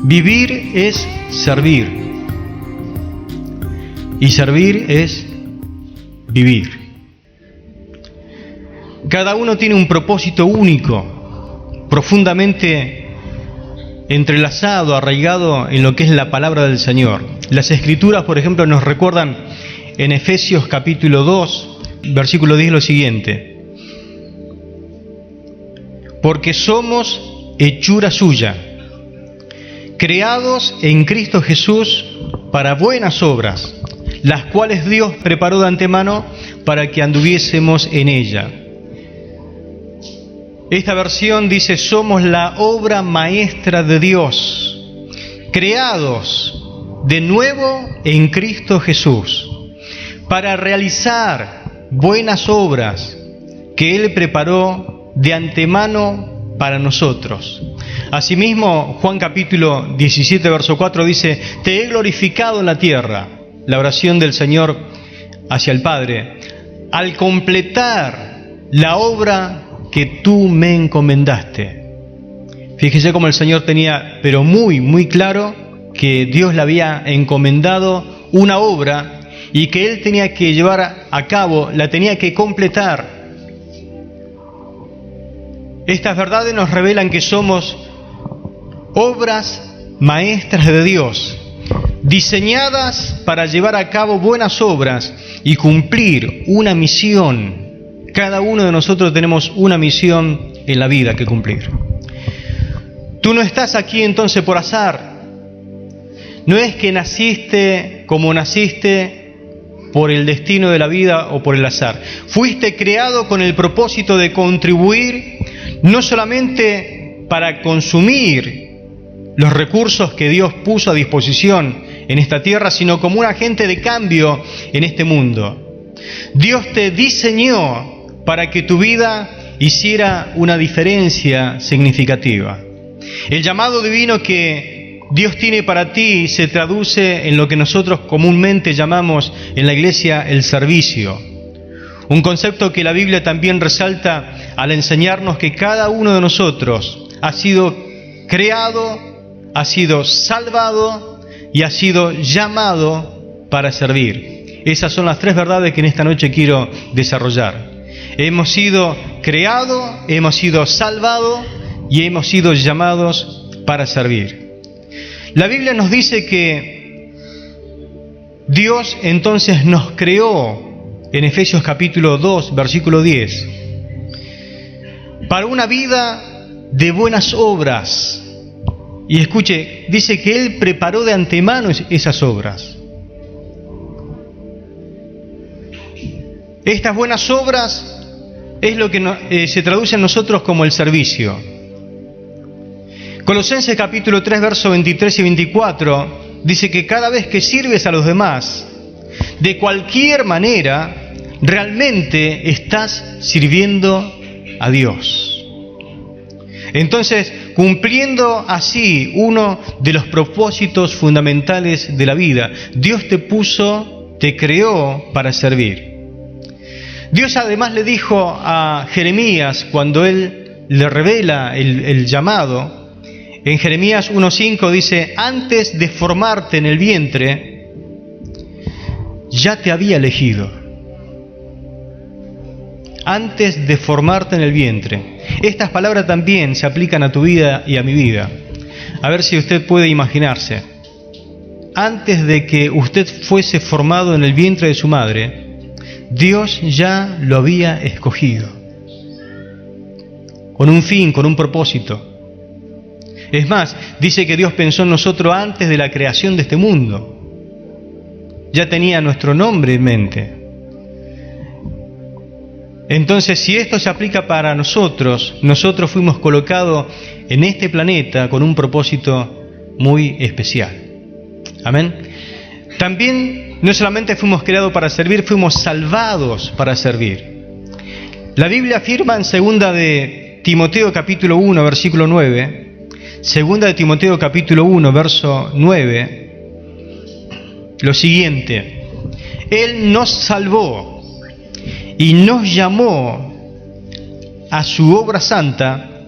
Vivir es servir. Y servir es vivir. Cada uno tiene un propósito único, profundamente entrelazado, arraigado en lo que es la palabra del Señor. Las Escrituras, por ejemplo, nos recuerdan en Efesios capítulo 2, versículo 10 lo siguiente: porque somos hechura suya, creados en Cristo Jesús para buenas obras, las cuales Dios preparó de antemano para que anduviésemos en ella. Esta versión dice: somos la obra maestra de Dios, creados de nuevo en Cristo Jesús, para realizar buenas obras que Él preparó de antemano para nosotros. Asimismo, Juan capítulo 17, verso 4 dice: te he glorificado en la tierra, la oración del Señor hacia el Padre, al completar la obra que tú me encomendaste. Fíjese cómo el Señor tenía, pero muy claro, que Dios le había encomendado una obra y que Él tenía que llevar a cabo, la tenía que completar. Estas verdades nos revelan que somos obras maestras de Dios, diseñadas para llevar a cabo buenas obras y cumplir una misión. Cada uno de nosotros tenemos una misión en la vida que cumplir. Tú no estás aquí entonces por azar. No es que naciste como naciste por el destino de la vida o por el azar. Fuiste creado con el propósito de contribuir no solamente para consumir los recursos que Dios puso a disposición en esta tierra, sino como un agente de cambio en este mundo. Dios te diseñó para que tu vida hiciera una diferencia significativa. El llamado divino que Dios tiene para ti se traduce en lo que nosotros comúnmente llamamos en la iglesia el servicio. Un concepto que la Biblia también resalta al enseñarnos que cada uno de nosotros ha sido creado, ha sido salvado y ha sido llamado para servir. Esas son las tres verdades que en esta noche quiero desarrollar. Hemos sido creados, hemos sido salvados y hemos sido llamados para servir. La Biblia nos dice que Dios entonces nos creó en Efesios capítulo 2, versículo 10, para una vida de buenas obras. Y escuche, dice que Él preparó de antemano esas obras. Estas buenas obras es lo que se traduce en nosotros como el servicio. Colosenses capítulo 3, versos 23 y 24, dice que cada vez que sirves a los demás, de cualquier manera, realmente estás sirviendo a Dios. Entonces, cumpliendo así uno de los propósitos fundamentales de la vida, Dios te puso, te creó para servir. Dios además le dijo a Jeremías, cuando Él le revela el llamado, en Jeremías 1:5 dice: antes de formarte en el vientre, ya te había elegido. Antes de formarte en el vientre. Estas palabras también se aplican a tu vida y a mi vida. A ver si usted puede imaginarse. Antes de que usted fuese formado en el vientre de su madre, Dios ya lo había escogido. Con un fin, con un propósito. Es más, dice que Dios pensó en nosotros antes de la creación de este mundo. Ya tenía nuestro nombre en mente. Entonces, si esto se aplica para nosotros, nosotros fuimos colocados en este planeta con un propósito muy especial. Amén. También no solamente fuimos creados para servir, fuimos salvados para servir. La Biblia afirma en 2 de Timoteo capítulo 1, versículo 9, 2 de Timoteo capítulo 1, verso 9, lo siguiente: Él nos salvó y nos llamó a su obra santa,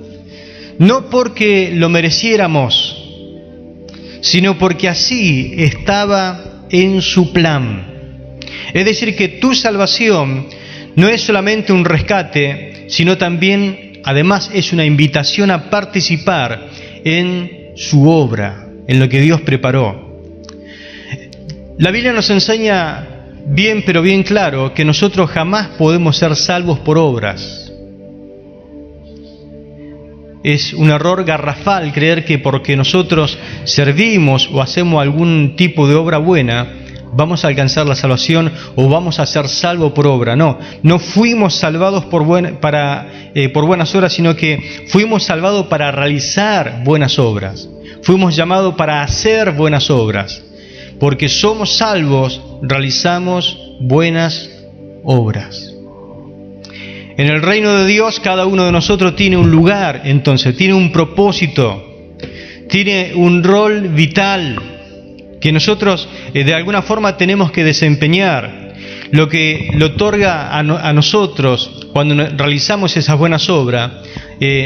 no porque lo mereciéramos, sino porque así estaba en su plan. Es decir, que tu salvación no es solamente un rescate, sino también, además, es una invitación a participar en su obra, en lo que Dios preparó. La Biblia nos enseña bien, pero bien claro, que nosotros jamás podemos ser salvos por obras. Es un error garrafal creer que porque nosotros servimos o hacemos algún tipo de obra buena, vamos a alcanzar la salvación o vamos a ser salvos por obra. No fuimos salvados por buenas obras, sino que fuimos salvados para realizar buenas obras. Fuimos llamados para hacer buenas obras. Porque somos salvos, realizamos buenas obras. En el reino de Dios, cada uno de nosotros tiene un lugar, entonces, tiene un propósito, tiene un rol vital que nosotros de alguna forma tenemos que desempeñar. Lo que le otorga a nosotros, cuando realizamos esas buenas obras,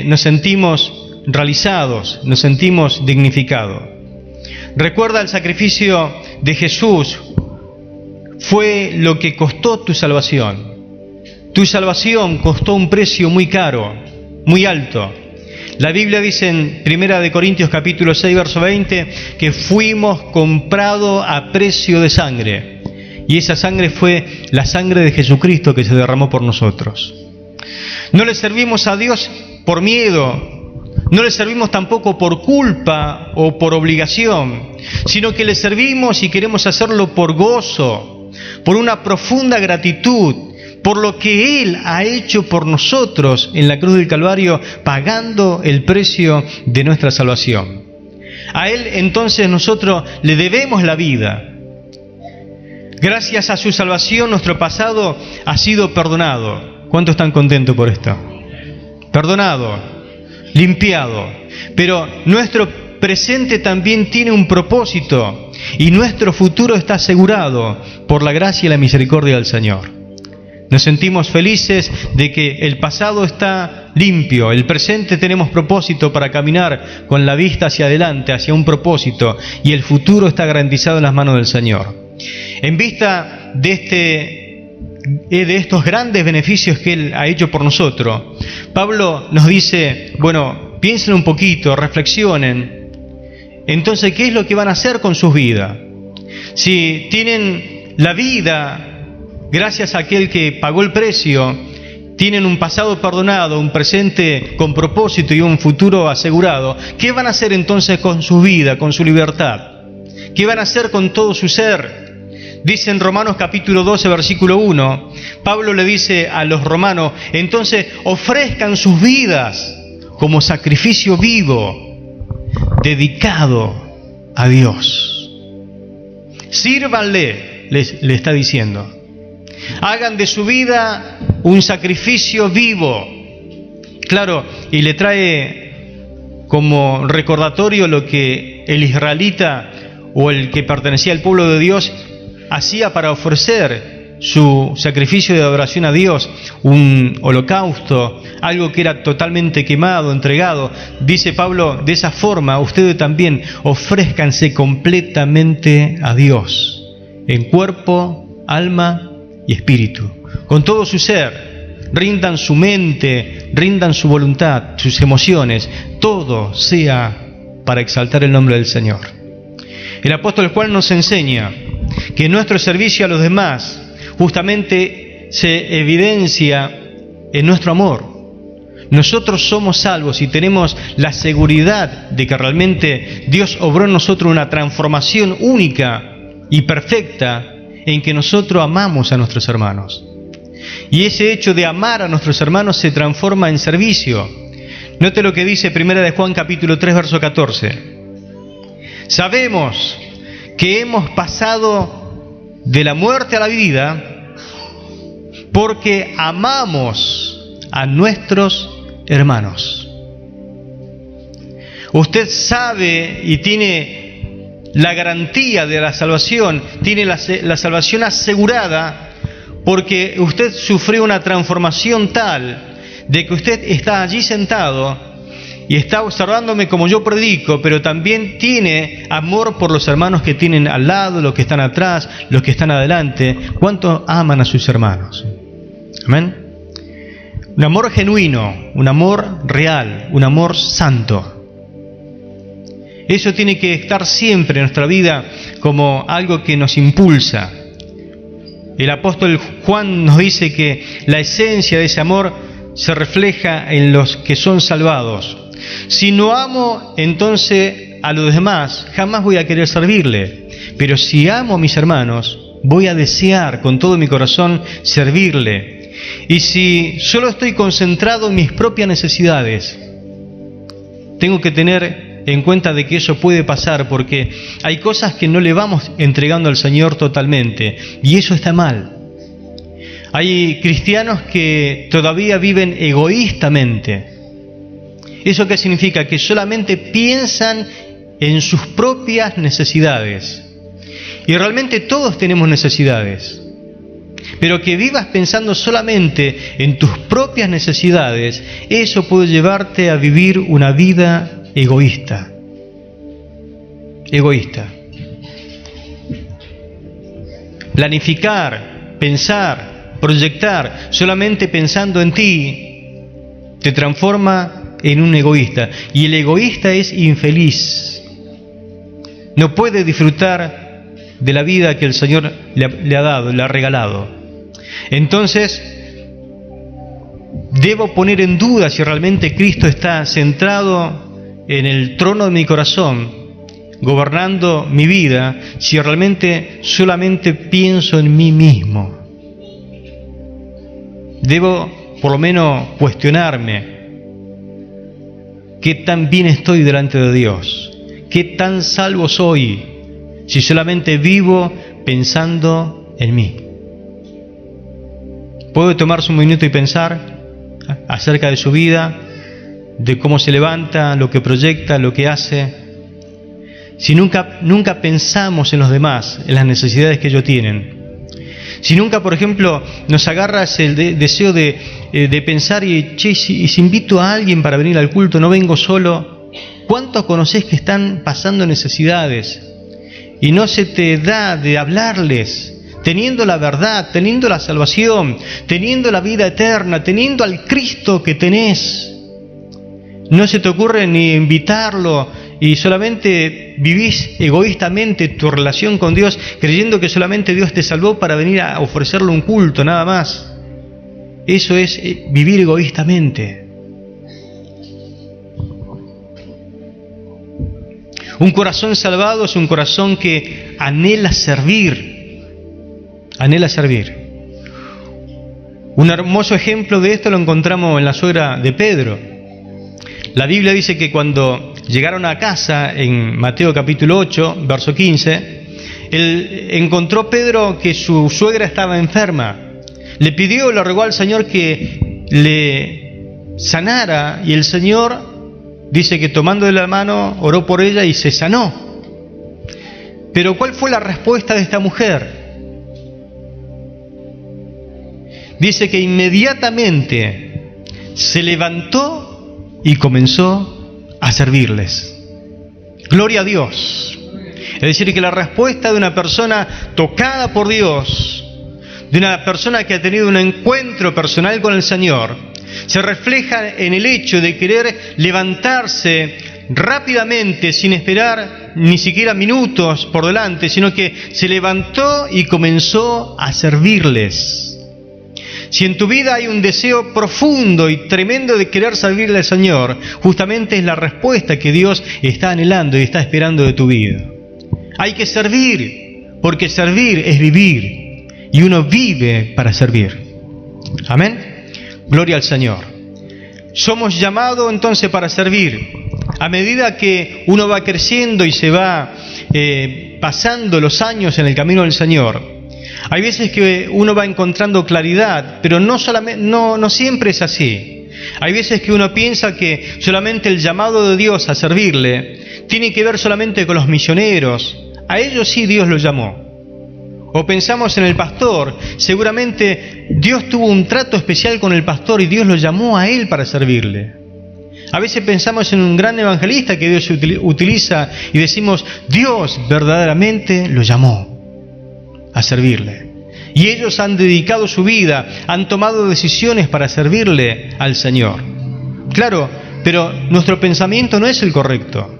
nos sentimos realizados, nos sentimos dignificados. Recuerda el sacrificio de Jesús, fue lo que costó tu salvación. Tu salvación costó un precio muy caro, muy alto. La Biblia dice en 1 Corintios capítulo 6, verso 20, que fuimos comprados a precio de sangre. Y esa sangre fue la sangre de Jesucristo que se derramó por nosotros. No le servimos a Dios por miedo, no le servimos tampoco por culpa o por obligación, sino que le servimos y queremos hacerlo por gozo, por una profunda gratitud, por lo que Él ha hecho por nosotros en la cruz del Calvario, pagando el precio de nuestra salvación. A Él entonces nosotros le debemos la vida. Gracias a su salvación nuestro pasado ha sido perdonado. ¿Cuántos están contentos por esto? Perdonado, limpiado. Pero nuestro presente también tiene un propósito y nuestro futuro está asegurado por la gracia y la misericordia del Señor. Nos sentimos felices de que el pasado está limpio, el presente tenemos propósito para caminar con la vista hacia adelante, hacia un propósito, y el futuro está garantizado en las manos del Señor. En vista de estos grandes beneficios que Él ha hecho por nosotros, Pablo nos dice, bueno, piensen un poquito, reflexionen. Entonces, ¿qué es lo que van a hacer con sus vidas? Si tienen la vida gracias a aquel que pagó el precio, tienen un pasado perdonado, un presente con propósito y un futuro asegurado, ¿qué van a hacer entonces con su vida, con su libertad? ¿Qué van a hacer con todo su ser? Dice en Romanos capítulo 12, versículo 1, Pablo le dice a los romanos, entonces ofrezcan sus vidas como sacrificio vivo, dedicado a Dios. Sírvanle, le está diciendo. Hagan de su vida un sacrificio vivo. Claro, y le trae como recordatorio lo que el israelita o el que pertenecía al pueblo de Dios hacía para ofrecer su sacrificio de adoración a Dios, un holocausto, algo que era totalmente quemado, entregado. Dice Pablo, de esa forma ustedes también ofrézcanse completamente a Dios, en cuerpo, alma y espíritu, con todo su ser. Rindan su mente, rindan su voluntad, sus emociones, todo sea para exaltar el nombre del Señor. El apóstol Juan nos enseña que nuestro servicio a los demás justamente se evidencia en nuestro amor. Nosotros somos salvos y tenemos la seguridad de que realmente Dios obró en nosotros una transformación única y perfecta en que nosotros amamos a nuestros hermanos. Y ese hecho de amar a nuestros hermanos se transforma en servicio. Note lo que dice 1 Juan capítulo 3, verso 14. Sabemos que hemos pasado de la muerte a la vida porque amamos a nuestros hermanos. Usted sabe y tiene la garantía de la salvación, tiene la salvación asegurada porque usted sufrió una transformación tal de que usted está allí sentado y está observándome como yo predico, pero también tiene amor por los hermanos que tienen al lado, los que están atrás, los que están adelante. ¿Cuánto aman a sus hermanos? Amén. Un amor genuino, un amor real, un amor santo. Eso tiene que estar siempre en nuestra vida como algo que nos impulsa. El apóstol Juan nos dice que la esencia de ese amor se refleja en los que son salvados. Si no amo entonces a los demás, jamás voy a querer servirle. Pero si amo a mis hermanos, voy a desear con todo mi corazón servirle. Y si solo estoy concentrado en mis propias necesidades, tengo que tener en cuenta de que eso puede pasar, porque hay cosas que no le vamos entregando al Señor totalmente, y eso está mal. Hay cristianos que todavía viven egoístamente. ¿Eso qué significa? Que solamente piensan en sus propias necesidades. Y realmente todos tenemos necesidades. Pero que vivas pensando solamente en tus propias necesidades, eso puede llevarte a vivir una vida egoísta. Egoísta. Planificar, pensar, proyectar, solamente pensando en ti, te transforma en un egoísta. Y el egoísta es infeliz. No puede disfrutar de la vida que el Señor le ha dado, le ha regalado. Entonces, debo poner en duda si realmente Cristo está centrado en el trono de mi corazón, gobernando mi vida, si realmente solamente pienso en mí mismo. Debo por lo menos cuestionarme qué tan bien estoy delante de Dios, qué tan salvo soy, si solamente vivo pensando en mí. ¿Puede tomarse un minuto y pensar acerca de su vida, de cómo se levanta, lo que proyecta, lo que hace? Si nunca pensamos en los demás, en las necesidades que ellos tienen. Si nunca, por ejemplo, nos agarra el deseo de pensar y si invito a alguien para venir al culto, no vengo solo. ¿Cuántos conocés que están pasando necesidades y no se te da de hablarles? Teniendo la verdad, teniendo la salvación, teniendo la vida eterna, teniendo al Cristo que tenés. No se te ocurre ni invitarlo y solamente vivís egoístamente tu relación con Dios, creyendo que solamente Dios te salvó para venir a ofrecerle un culto, nada más. Eso es vivir egoístamente. Un corazón salvado es un corazón que anhela servir. Anhela servir. Un hermoso ejemplo de esto lo encontramos en la suegra de Pedro. La Biblia dice que cuando llegaron a casa, en Mateo capítulo 8, verso 15, encontró Pedro que su suegra estaba enferma. Le pidió, le rogó al Señor que le sanara, y el Señor dice que tomando de la mano oró por ella y se sanó. Pero ¿cuál fue la respuesta de esta mujer? Dice que inmediatamente se levantó y comenzó a servirles. Gloria a Dios. Es decir, que la respuesta de una persona tocada por Dios, de una persona que ha tenido un encuentro personal con el Señor, se refleja en el hecho de querer levantarse rápidamente, sin esperar ni siquiera minutos por delante, sino que se levantó y comenzó a servirles. Si en tu vida hay un deseo profundo y tremendo de querer servirle al Señor, justamente es la respuesta que Dios está anhelando y está esperando de tu vida. Hay que servir, porque servir es vivir, y uno vive para servir. Amén. Gloria al Señor. Somos llamados entonces para servir. A medida que uno va creciendo y se va pasando los años en el camino del Señor, hay veces que uno va encontrando claridad, pero no siempre es así. Hay veces que uno piensa que solamente el llamado de Dios a servirle tiene que ver solamente con los misioneros. A ellos sí Dios los llamó. O pensamos en el pastor. Seguramente Dios tuvo un trato especial con el pastor y Dios lo llamó a él para servirle. A veces pensamos en un gran evangelista que Dios utiliza y decimos, Dios verdaderamente lo llamó a servirle. Y ellos han dedicado su vida, han tomado decisiones para servirle al Señor. Claro, pero nuestro pensamiento no es el correcto.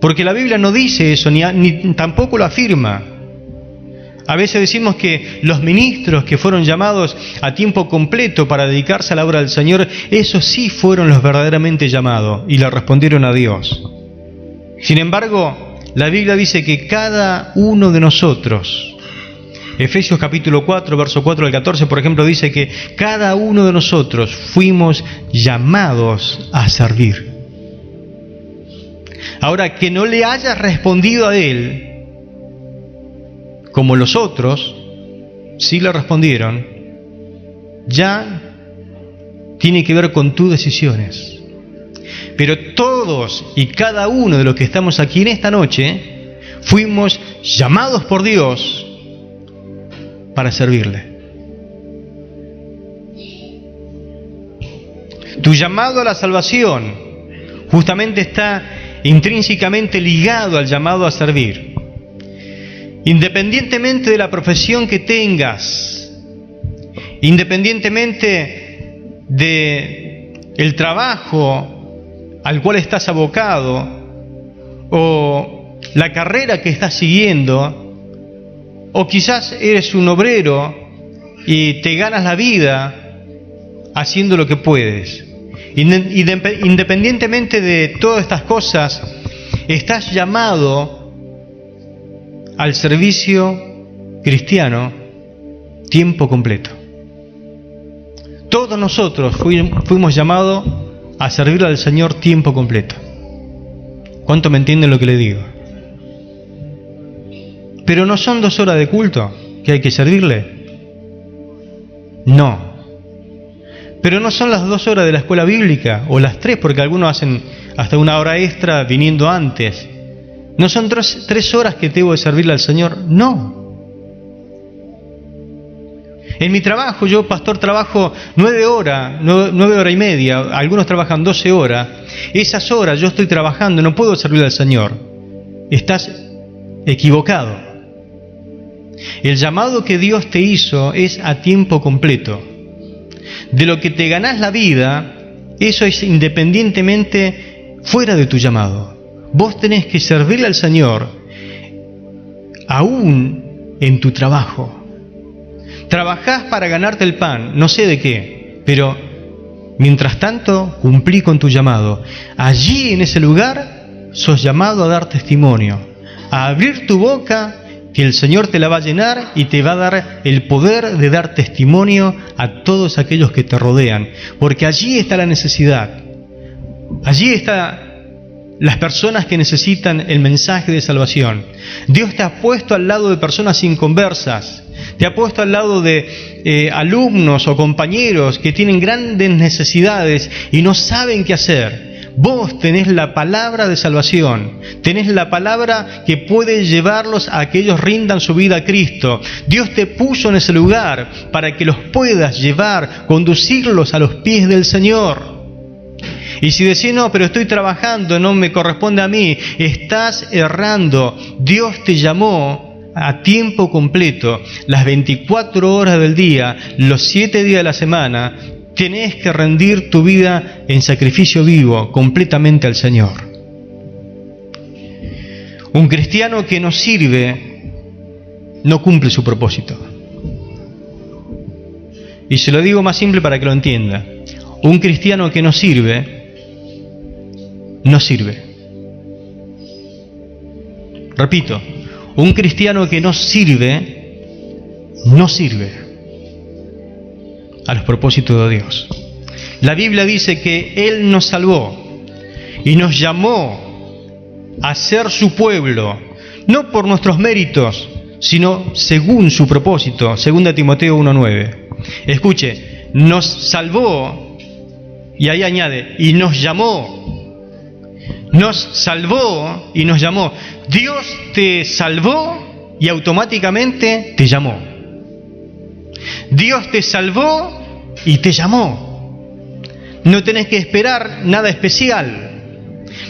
Porque la Biblia no dice eso, ni tampoco lo afirma. A veces decimos que los ministros que fueron llamados a tiempo completo para dedicarse a la obra del Señor, esos sí fueron los verdaderamente llamados y le respondieron a Dios. Sin embargo, la Biblia dice que cada uno de nosotros, Efesios capítulo 4, verso 4 al 14, por ejemplo, dice que cada uno de nosotros fuimos llamados a servir. Ahora, que no le hayas respondido a Él como los otros sí le respondieron, ya tiene que ver con tus decisiones. Pero todos y cada uno de los que estamos aquí en esta noche fuimos llamados por Dios para servirle. Tu llamado a la salvación justamente está intrínsecamente ligado al llamado a servir. Independientemente de la profesión que tengas, independientemente de el trabajo al cual estás abocado o la carrera que estás siguiendo, o quizás eres un obrero y te ganas la vida haciendo lo que puedes. Independientemente de todas estas cosas, estás llamado al servicio cristiano tiempo completo. Todos nosotros fuimos llamados a servir al Señor tiempo completo. ¿Cuánto me entienden lo que le digo? Pero no son 2 horas de culto que hay que servirle. No. Pero no son las 2 horas de la escuela bíblica o las 3, porque algunos hacen hasta 1 hora extra viniendo antes. ¿No son 3 horas que debo de servirle al Señor? No. En mi trabajo, yo, pastor, trabajo 9 horas, 9 horas y media, algunos trabajan 12 horas. Esas horas yo estoy trabajando, no puedo servirle al Señor. Estás equivocado. El llamado que Dios te hizo es a tiempo completo. De lo que te ganás la vida, eso es independientemente fuera de tu llamado. Vos tenés que servirle al Señor aún en tu trabajo. Trabajás para ganarte el pan, no sé de qué, pero mientras tanto cumplí con tu llamado. Allí en ese lugar sos llamado a dar testimonio, a abrir tu boca, que el Señor te la va a llenar y te va a dar el poder de dar testimonio a todos aquellos que te rodean, porque allí está la necesidad. Allí están las personas que necesitan el mensaje de salvación. Dios te ha puesto al lado de personas inconversas, te ha puesto al lado de alumnos o compañeros que tienen grandes necesidades y no saben qué hacer. Vos tenés la palabra de salvación, tenés la palabra que puede llevarlos a que ellos rindan su vida a Cristo. Dios te puso en ese lugar para que los puedas llevar, conducirlos a los pies del Señor. Y si decís, no, pero estoy trabajando, no me corresponde a mí, estás errando. Dios te llamó a tiempo completo, las 24 horas del día, los 7 días de la semana. Tenés que rendir tu vida en sacrificio vivo, completamente al Señor. Un cristiano que no sirve, no cumple su propósito. Y se lo digo más simple para que lo entienda. Un cristiano que no sirve, no sirve. Repito, un cristiano que no sirve, no sirve a los propósitos de Dios. La Biblia dice que Él nos salvó y nos llamó a ser su pueblo, no por nuestros méritos, sino según su propósito. 2 Timoteo 1:9. Escuche, nos salvó, y ahí añade, y nos llamó. Nos salvó y nos llamó. Dios te salvó y automáticamente te llamó. Dios te salvó y te llamó. No tenés que esperar nada especial.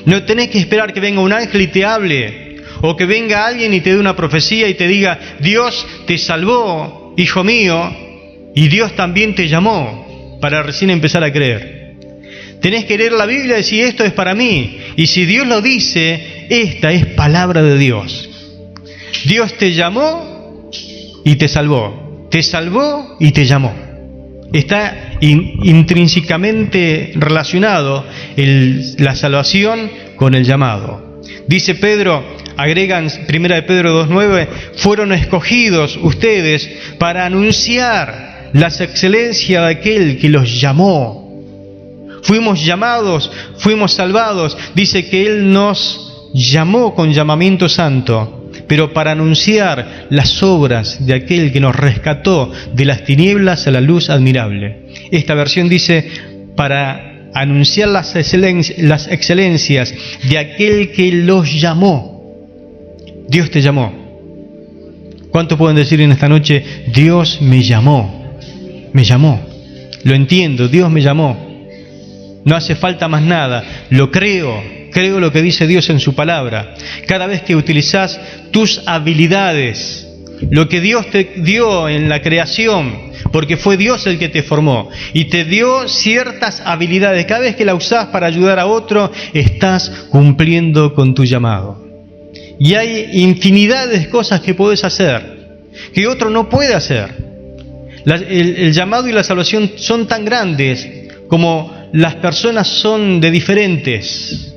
No tenés que esperar que venga un ángel y te hable, o que venga alguien y te dé una profecía y te diga, Dios te salvó, hijo mío, y Dios también te llamó, para recién empezar a creer. Tenés que leer la Biblia y decir, esto es para mí. Y si Dios lo dice, esta es palabra de Dios. Dios te llamó y te salvó. Te salvó y te llamó. Está intrínsecamente relacionado la salvación con el llamado. Dice Pedro, agregan 1 de Pedro 2:9, fueron escogidos ustedes para anunciar las excelencias de aquel que los llamó. Fuimos llamados, fuimos salvados. Dice que Él nos llamó con llamamiento santo, pero para anunciar las obras de aquel que nos rescató de las tinieblas a la luz admirable. Esta versión dice, para anunciar las excelencias de aquel que los llamó. Dios te llamó. ¿Cuántos pueden decir en esta noche, Dios me llamó? Me llamó. Lo entiendo, Dios me llamó. No hace falta más nada, lo creo lo que dice Dios en su palabra. Cada vez que utilizás tus habilidades, lo que Dios te dio en la creación, porque fue Dios el que te formó, y te dio ciertas habilidades, cada vez que la usás para ayudar a otro, estás cumpliendo con tu llamado. Y hay infinidad de cosas que puedes hacer, que otro no puede hacer. El llamado y la salvación son tan grandes como las personas son de diferentes.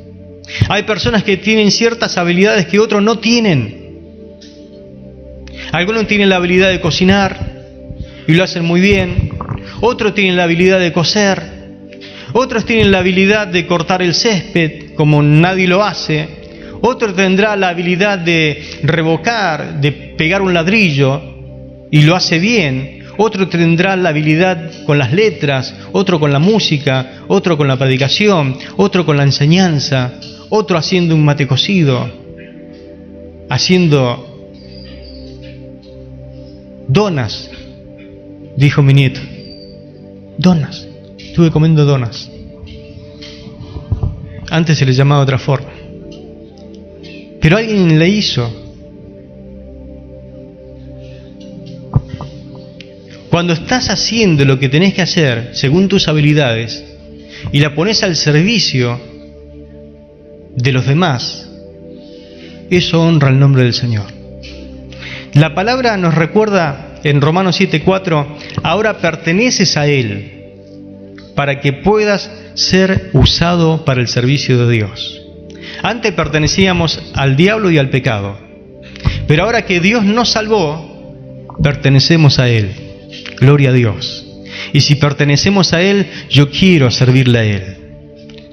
Hay personas que tienen ciertas habilidades que otros no tienen. Algunos tienen la habilidad de cocinar y lo hacen muy bien. Otros tienen la habilidad de coser. Otros tienen la habilidad de cortar el césped como nadie lo hace. Otro tendrá la habilidad de revocar, de pegar un ladrillo y lo hace bien. Otro tendrá la habilidad con las letras, otro con la música, otro con la predicación, otro con la enseñanza, otro haciendo un mate cocido, haciendo donas, dijo mi nieto. Donas, estuve comiendo donas. Antes se les llamaba de otra forma. Pero alguien le hizo. Cuando estás haciendo lo que tenés que hacer según tus habilidades y la pones al servicio de los demás, eso honra el nombre del Señor. La palabra nos recuerda en Romanos 7:4, ahora perteneces a Él para que puedas ser usado para el servicio de Dios. Antes pertenecíamos al diablo y al pecado, pero ahora que Dios nos salvó, pertenecemos a Él. Gloria a Dios. Y si pertenecemos a Él, yo quiero servirle a Él.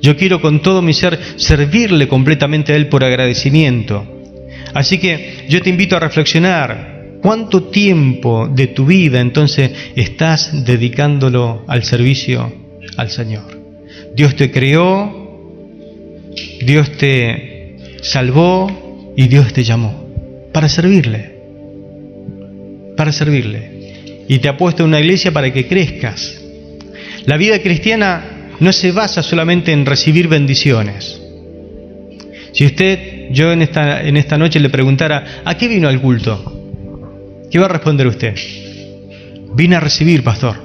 Yo quiero con todo mi ser servirle completamente a Él por agradecimiento. Así que yo te invito a reflexionar. ¿Cuánto tiempo de tu vida entonces estás dedicándolo al servicio al Señor? Dios te creó, Dios te salvó y Dios te llamó para servirle. Para servirle. Y te ha puesto en una iglesia para que crezcas. La vida cristiana no se basa solamente en recibir bendiciones. Si yo en esta noche le preguntara, ¿a qué vino al culto? ¿Qué va a responder usted? Vine a recibir, pastor.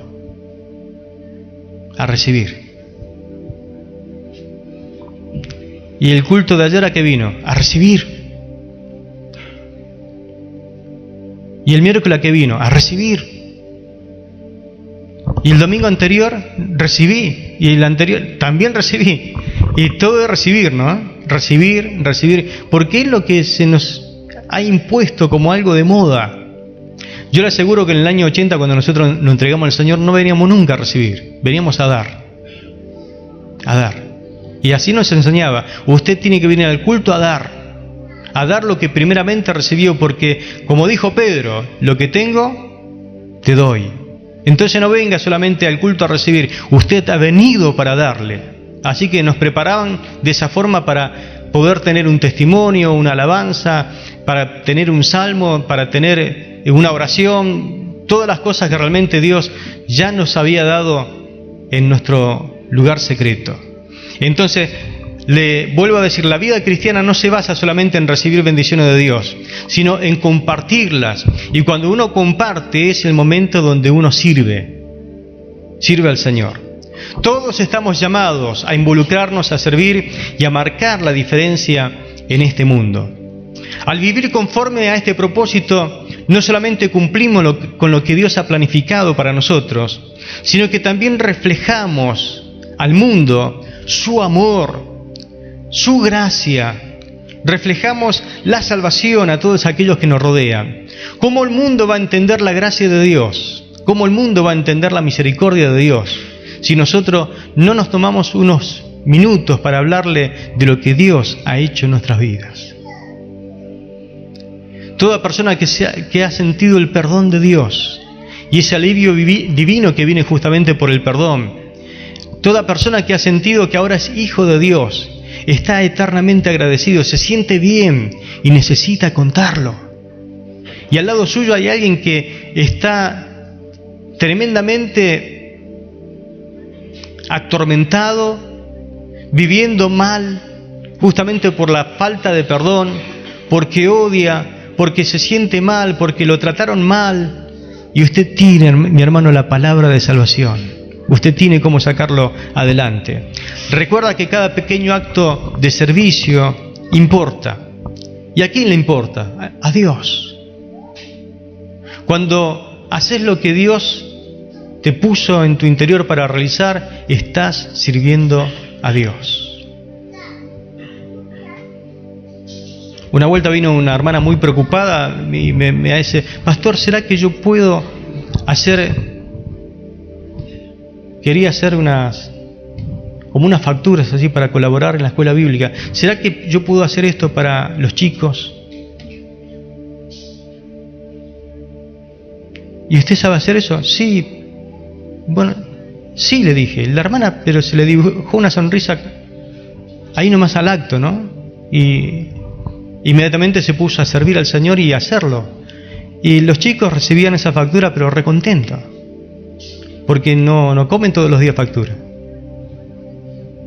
A recibir. ¿Y el culto de ayer a qué vino? A recibir. ¿Y el miércoles a qué vino? A recibir. Y el domingo anterior recibí, y el anterior también recibí. Y todo es recibir, ¿no? Recibir, porque es lo que se nos ha impuesto como algo de moda. Yo le aseguro que en el año 80, cuando nosotros nos entregamos al Señor, no veníamos nunca a recibir, veníamos a dar. A dar. Y así nos enseñaba, usted tiene que venir al culto a dar lo que primeramente recibió, porque, como dijo Pedro, lo que tengo, te doy. Entonces no venga solamente al culto a recibir, usted ha venido para darle. Así que nos preparaban de esa forma para poder tener un testimonio, una alabanza, para tener un salmo, para tener una oración, todas las cosas que realmente Dios ya nos había dado en nuestro lugar secreto. Entonces, le vuelvo a decir, la vida cristiana no se basa solamente en recibir bendiciones de Dios, sino en compartirlas. Y cuando uno comparte es el momento donde uno sirve al Señor. Todos estamos llamados a involucrarnos, a servir y a marcar la diferencia en este mundo. Al vivir conforme a este propósito, no solamente cumplimos con lo que Dios ha planificado para nosotros, sino que también reflejamos al mundo su amor, su gracia, reflejamos la salvación a todos aquellos que nos rodean. ¿Cómo el mundo va a entender la gracia de Dios? ¿Cómo el mundo va a entender la misericordia de Dios si nosotros no nos tomamos unos minutos para hablarle de lo que Dios ha hecho en nuestras vidas? Toda persona que ha sentido el perdón de Dios y ese alivio divino que viene justamente por el perdón, toda persona que ha sentido que ahora es hijo de Dios, está eternamente agradecido, se siente bien y necesita contarlo. Y al lado suyo hay alguien que está tremendamente atormentado, viviendo mal, justamente por la falta de perdón, porque odia, porque se siente mal, porque lo trataron mal. Y usted tiene, mi hermano, la palabra de salvación. Usted tiene cómo sacarlo adelante. Recuerda que cada pequeño acto de servicio importa. ¿Y a quién le importa? A Dios. Cuando haces lo que Dios te puso en tu interior para realizar, estás sirviendo a Dios. Una vuelta vino una hermana muy preocupada y me dice: pastor, ¿será que yo puedo quería hacer unas facturas así para colaborar en la escuela bíblica? ¿Será que yo puedo hacer esto para los chicos? ¿Y usted sabe hacer eso? Sí. Bueno, sí, le dije. La hermana, pero se le dibujó una sonrisa ahí nomás al acto, ¿no? Y inmediatamente se puso a servir al Señor y a hacerlo. Y los chicos recibían esa factura, pero recontentos, porque no comen todos los días factura.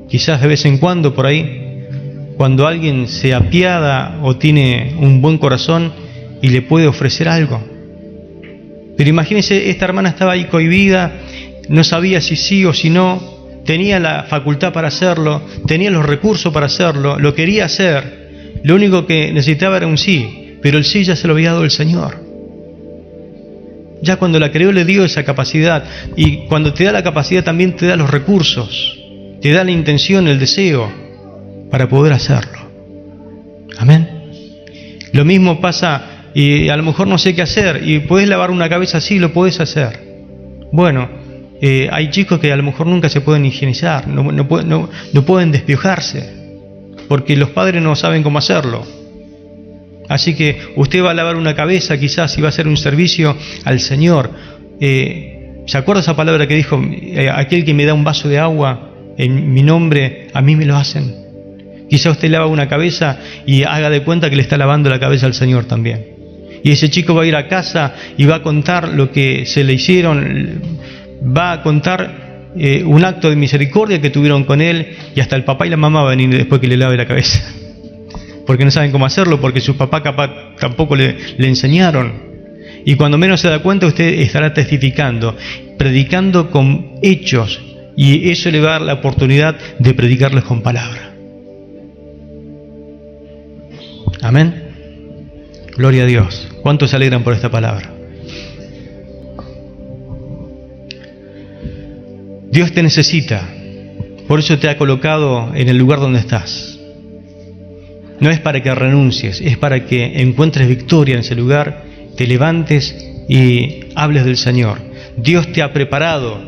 Quizás de vez en cuando por ahí, cuando alguien se apiada o tiene un buen corazón y le puede ofrecer algo. Pero imagínense, esta hermana estaba ahí cohibida, no sabía si sí o si no, tenía la facultad para hacerlo, tenía los recursos para hacerlo, lo quería hacer. Lo único que necesitaba era un sí, pero el sí ya se lo había dado el Señor. Ya cuando la creó le dio esa capacidad, y cuando te da la capacidad también te da los recursos, te da la intención, el deseo para poder hacerlo. Amén. Lo mismo pasa, y a lo mejor no sé qué hacer, y puedes lavar una cabeza, sí, lo puedes hacer. Bueno, hay chicos que a lo mejor nunca se pueden higienizar, no pueden despiojarse, porque los padres no saben cómo hacerlo. Así que usted va a lavar una cabeza quizás y va a hacer un servicio al Señor. ¿Se acuerda esa palabra que dijo? Aquel que me da un vaso de agua en mi nombre, a mí me lo hacen. Quizás usted lava una cabeza y haga de cuenta que le está lavando la cabeza al Señor también. Y ese chico va a ir a casa y va a contar lo que se le hicieron, va a contar un acto de misericordia que tuvieron con él, y hasta el papá y la mamá van a venir después que le lave la cabeza, porque no saben cómo hacerlo, porque su papá capaz tampoco le enseñaron. Y cuando menos se da cuenta, usted estará testificando, predicando con hechos, y eso le va a dar la oportunidad de predicarles con palabra. Amén. Gloria a Dios. ¿Cuántos se alegran por esta palabra? Dios te necesita, por eso te ha colocado en el lugar donde estás. No es para que renuncies, es para que encuentres victoria en ese lugar, te levantes y hables del Señor. Dios te ha preparado,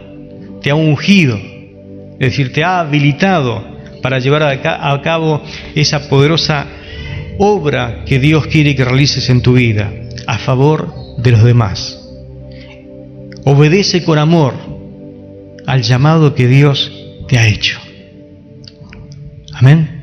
te ha ungido, es decir, te ha habilitado para llevar a cabo esa poderosa obra que Dios quiere que realices en tu vida, a favor de los demás. Obedece con amor al llamado que Dios te ha hecho. Amén.